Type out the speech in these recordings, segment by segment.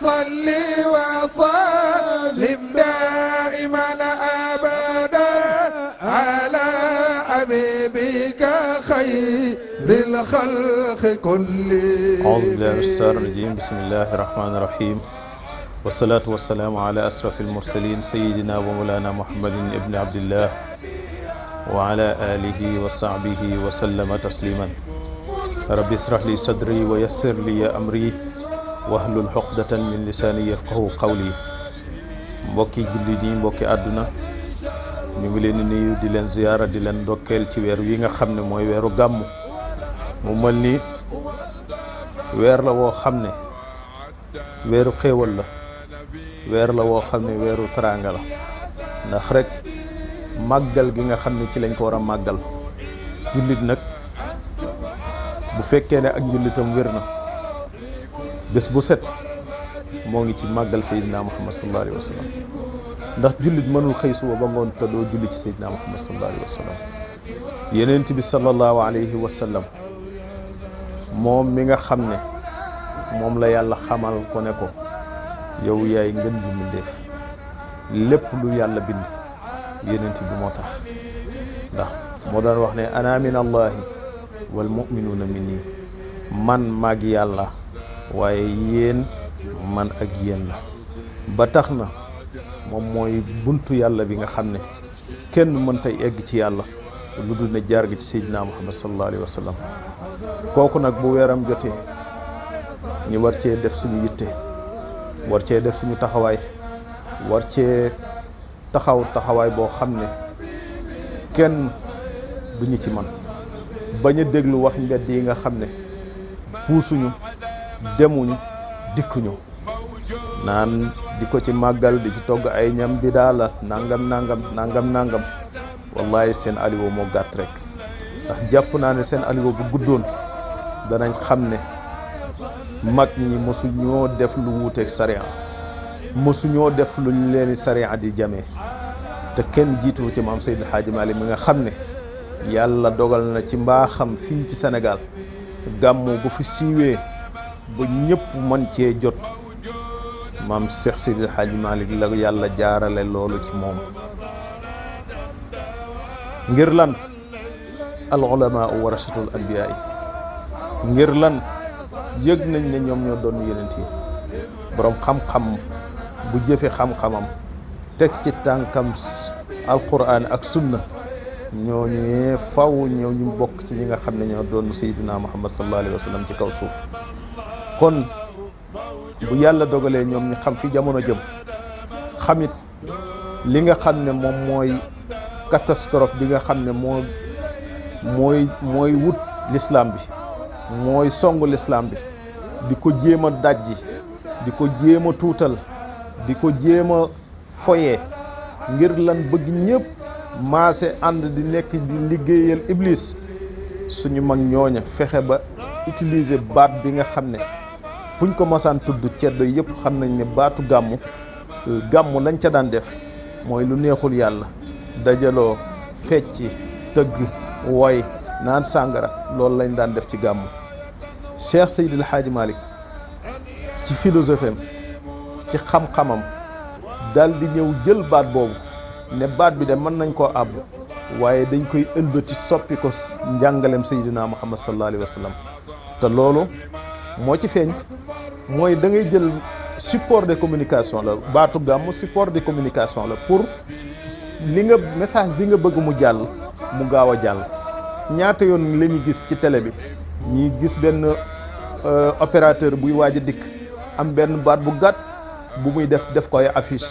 صل وسلم دائما أبدا على حبيبك خير الخلق كلهم. أعوذ بالله من الشيطان الرجيم. بسم الله الرحمن الرحيم، والصلاة والسلام على أشرف المرسلين سيدنا ومولانا محمد ابن عبد الله وعلى آله وصحبه وسلم تسليما. رب اشرح لي صدري ويسر لي أمري wahlul uqdatan min lisaani yafqahu qawli. mbokki jullit yi, mbokki àdduna, ñu ngi leen di nuyu di leen ziyaara di leen ndokkeel ci weer wi nga xam ne mooy weeru gàmmu. mu mel ni weer la woo xam ne weeru xéewal la, weer la woo xam ne weeru teraanga la, ndax rek màggal gi nga xam ne ci lañ ko war a màggal. jullit nag bu fekkee ne ak njullitam wér na, bés bu set moo ngi ci màggal Seydina Muhammad sallallahu alayhi wa sallam, ndax jullit mënul xëy suba ba ngoon te doo julli ci Seydina Muhammad sallallahu alayhi wa sallam. Yonent bi sallallahu alayhi wa sallam moom mi nga xam ne moom la yàlla xamal ko ne ko yow yaay ngën ji mbindéef, lépp lu yàlla bind Yonent bi moo tax, ndax moo doon wax ne ana min allahi wal muminuuna minni, man maag yàlla waaye yéen man ak yéen la. ba tax na moom mooy buntu yàlla bi nga xam ne kenn mën tey egg ci yàlla lu dul ne jaar gi ci Seydina Muhammad sallallahu alayhi wa sallam. kooku nag bu weeram jotee ñu war cee def suñu yitte, war cee def suñu taxawaay, war cee taxawaay boo xam ne kenn duñu ci man, bañ a déglu wax mbedd yi nga xam ne puusuñu, demuñu, dikkuñu, naan di ko ci màggal, di ci togg ay ñam bi daala nangam. wallahi seen aliwo moo gàtt rek, ndax jàpp naa ne seen aliwo bu guddoon danañ xam ne mag ñi mosu ñoo def lu wuuteeg sariya, mosu ñoo def luñ leeni sariya di jamee, te kenn jiitu ci maam Seydi Hadji Malick mi nga xam ne yàlla dogal na ci mbaaxam fii ci Sénégal gàmmu bu fi siiwee ba ñëpp mën cee jot, maam Cheikh Seydi Hadji Malick la yàlla jaarale loolu ci moom. ngir lan? al ulamaa warasatul anbiyaa yi. ngir lan? yëg nañ ne ñoom ñoo doon yonent yi. borom xam-xam bu jëfe xam-xamam teg ci tànkam alquran ak sunna, ñooñu faw ñoo ñu bokk ci ñi nga xam ne ñoo doon Seydina Muhammad sallallahu alayhi wa sallam ci kaw suuf. kon bu yàlla dogalee ñoom ñu xam fi jamono jëm, xamit li nga xam ne moom mooy catastrophe bi nga xam ne mooy wut l'islam bi, mooy songu l'islam bi, di ko jéem a dajji, di ko jéem a tuutal, di ko jéem a foyee, ngir lan bëgg ñëpp maase ànd di nekk di liggéeyal iblis. suñu mag ñooña fexe ba utiliser baat bi nga xam ne fuñ ko masaan tudd ceddo yëpp xam nañ ne baatu gàmmu lañ ca daan def mooy lu neexul yàlla, dajaloo, fecci, tëgg, woy, naan sàngara, loolu lañ daan def ci gàmmu. Cheikh Seydil Hadji Malick ci philosophie am, ci xam-xamam, dal di ñëw jël baat boobu ne baat bi de mën nañ koo àbb, waaye dañ koy ëlbati soppi ko njàngalem Seydina Muhammad sallallahu alayhi wa sallam. te loolu moo ci feeñ, mooy da ngay jël support de communication la. baatu gàmm support de communication la pour li nga message bi nga bëgg mu jàll mu gaaw a jàll. ñaata yoon la ñu gis ci télé bi ñi gis benn opérateur buy waaj a dikk am benn baat bu gàtt bu muy def koy affiche,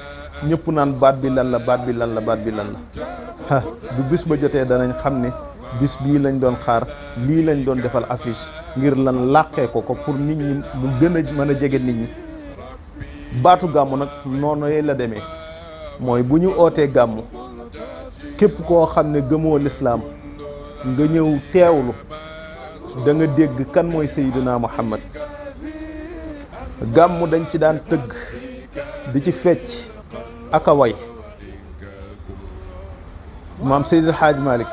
ñëpp naan baat bi lan la, baat bi lan la, baat bi lan la. du bis ba jotee danañ xam ne bis bii lañ doon xaar, lii lañ doon defal affiche ngir lan làqee ko pour nit ñi mu gën a mën a jege nit ñi. baatu gàmmu nag noonu la demee, mooy bu ñu ootee gàmmu, képp koo xam ne gëmoo lislaam nga ñëw teewlu, da nga dégg kan mooy Seydina Muhammad. gàmmu dañ ci daan tëgg, di ci fecc ak a way. maam Seydil Hadji Malick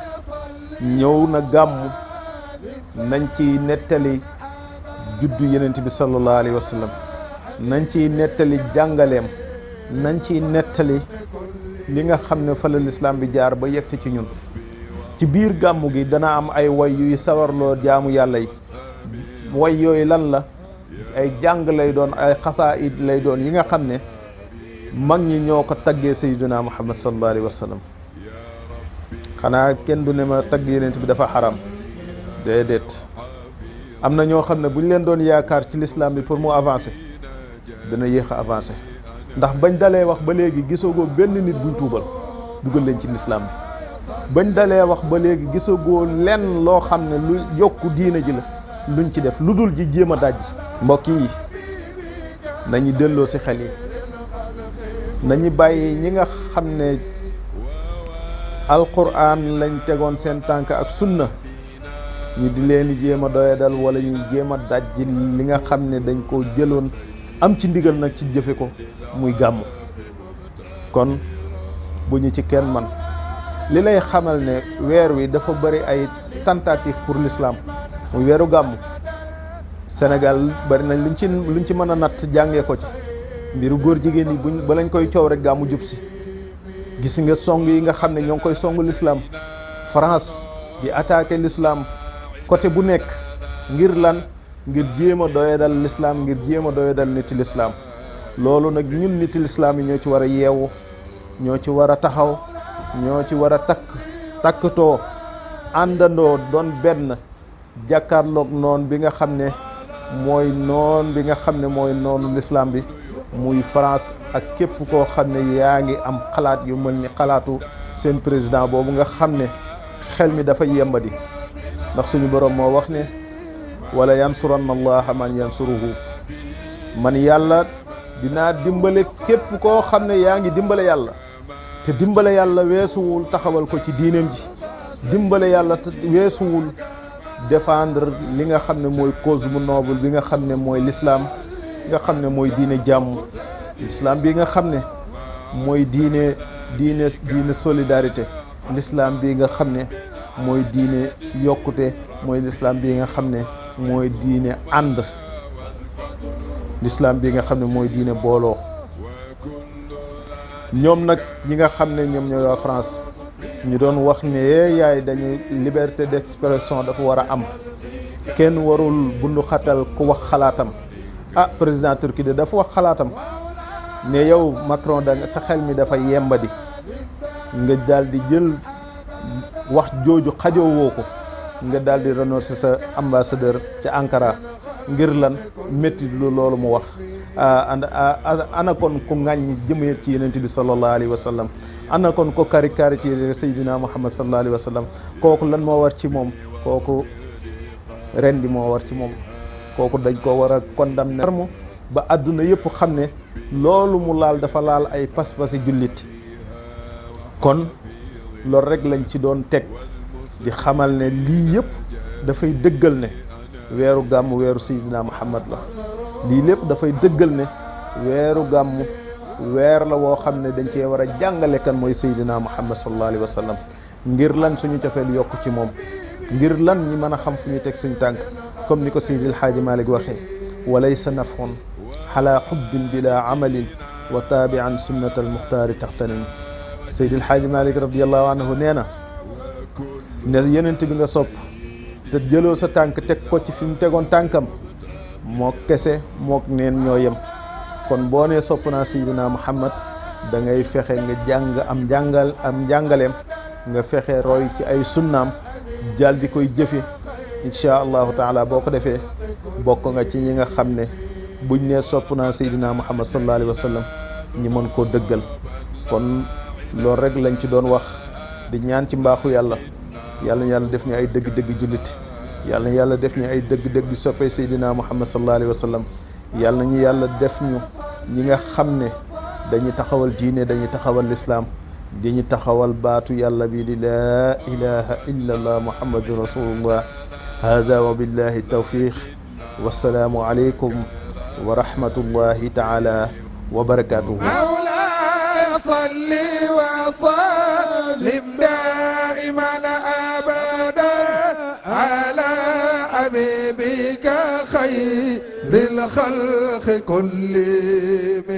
ñëw na gàmmu nañ ci nettali juddu Yonent bi sallallahu alayhi wa sallam, nañ ciy nettali jàngaleem, nañ ciy nettali li nga xam ne fa la lislaam bi jaar ba yegsi ci ñun. ci biir gàmmu gi dana am ay way yuy sawarloo jaamu yàlla yi. way yooyu lan la? ay jàng lay doon, ay xasaayid lay doon yi nga xam ne mag ñi ñoo ko taggee sayyidina Muhammad sallallahu alayhi wa sallam. xanaa kenn du ne ma tagg yeneen bi dafa xaram, déedéet. am na ñoo xam ne bu ñu leen doon yaakaar ci l'islam bi pour mu avancer dana yéex a avancer, ndax bañ dalee wax ba léegi gisagoo benn nit buñ tuubal dugal leen ci l'islam bi. bañ dalee wax ba léegi gisagoo lenn loo xam ne lu yokku diina ji la luñ ci def lu dul ji jéem a daj. mbokk yi nañu delloo ci xel yi, nañu bàyyi ñi nga xam ne alquran lañ tegoon seen tànk ak sunna ñi di leen jéem a doyadal wala ñuy jéem a daj li nga xam ne dañ ko jëloon am ci ndigal nag ci jëfe ko muy gàmmu. kon bu ñu ci kenn man li lay xamal ne weer wi dafa bari ay tentative pour l'islam muy weeru gàmmu. Sénégal bari nañ luñ ci mën a natt jàngee ko ci mbiru góor jigéen yi ba lañ koy coow rek gàmmu jub si. gis nga song yi nga xam ne ñoo ngi koy song l'islam, France di attaquer l'islam côté bu nekk ngir lan? ngir jéem a doyadal l'islam, ngir jéem a doyadal niti l'islam. loolu nag ñun niti l'islam yi ñoo ci war a yeewu, ñoo ci war a taxaw, ñoo ci war a takktoo àndandoo doon benn jàkkaarloog noon bi nga xam ne mooy noonu l'islam bi muy France ak képp koo xam ne yaa ngi am xalaat yu mel ni xalaatu seen président boobu nga xam ne xel mi dafa yembadi. ndax suñu borom moo wax ne wala yansuranna allaha man yansuruhu, man yàlla dinaa dimbale képp koo xam ne yaa ngi dimbale yàlla. te dimbale yàlla weesuwul taxawal ko ci diineem ji, dimbale yàlla weesuwul défendre li nga xam ne mooy cause bu noble bi nga xam ne mooy l'islam, nga xam ne mooy diine jàmm. l'islam bi nga xam ne mooy diine solidarité, l'islam bi nga xam ne mooy diine yokkute, mooy l'islam bi nga xam ne mooy diine ànd, l'islam bi nga xam ne mooy diine booloo. ñoom nag ñi nga xam ne ñoom ñooy waa France ñu doon wax ne yaay dañuy liberté d'expression dafa war a am, kenn warul bundu xatal ku wax xalaatam. président Turquie de dafa wax xalaatam ne yow Macron da sa xel mi dafa yembadi nga daal di jël wax jooju xajoowoo ko nga daal di renoncer sa ambassadeur ca Ankara ngir lan? métti lu loolu mu wax. ana kon ku ŋàññi jëmee ci yenent bi sallallahu alayhi wa sallam, ana kon ko caricature Seydina Muhammad sallallahu alayhi wa sallam, kooku lan moo war ci moom? kooku rendi moo war ci moom. kooku dañ ko war a condamner ba àdduna yëpp xam ne loolu mu laal dafa laal ay pas-pasi jullit. kon loolu rek lañ ci doon teg di xamal ne lii yëpp dafay dëggal ne weeru gàmmu weeru Seydina Muhammad la. lii lépp dafay dëggal ne weeru gàmmu weer la woo xam ne dañ cee war a jàngale kan mooy Seydina Muhammad sallallahu alayhi wa sallam, ngir lan suñu cofeel yokk ci moom, ngir lan ñi mën a xam fu ñu teg suñu tànk. comme ni ko Seydi El Hadji Malick waxee walaysa nafun ala hubbin bila amalin wa taabian sunnat al muxtaari taxtanim. Seydi El Hadji Malick radiallahu anhu nee na ne yenent bi nga sopp te jëloo sa tànk teg ko ci fi mu tegoon tànkam mook kese mook neen ñoo yem. kon boo nee sopp naa Seydina Muhammad da ngay fexe nga jàng am njàngaleem, nga fexe roy ci ay sunnaam jal di koy jëfe. incha allahu taala boo ko defee bokk nga ci ñi nga xam ne buñ nee sopp naa Seydina Muhammad sallallahu alayhi wa sallam ñi mën koo dëggal. kon loolu rek lañ ci doon wax di ñaan ci mbaaxu yàlla def ñu ay dëgg-dëgg jullit, yàlla def ñu ay dëgg-dëgg soppee Seydina Muhammad sallallahu alayhi wa sallam. yàlla def ñu ñi nga xam ne dañuy taxawal diine, dañuy taxawal l'islam, dañuy taxawal baatu yàlla bi di laa ilaha illa allah muhammadun rasulullah. hada wa billahi tawfiq, wassalaamu aleykum wa rahmatullahi taala wa barakatuhu. مولاي صل وسلم دائما ابدا على حبيبك خير للخلق كلهم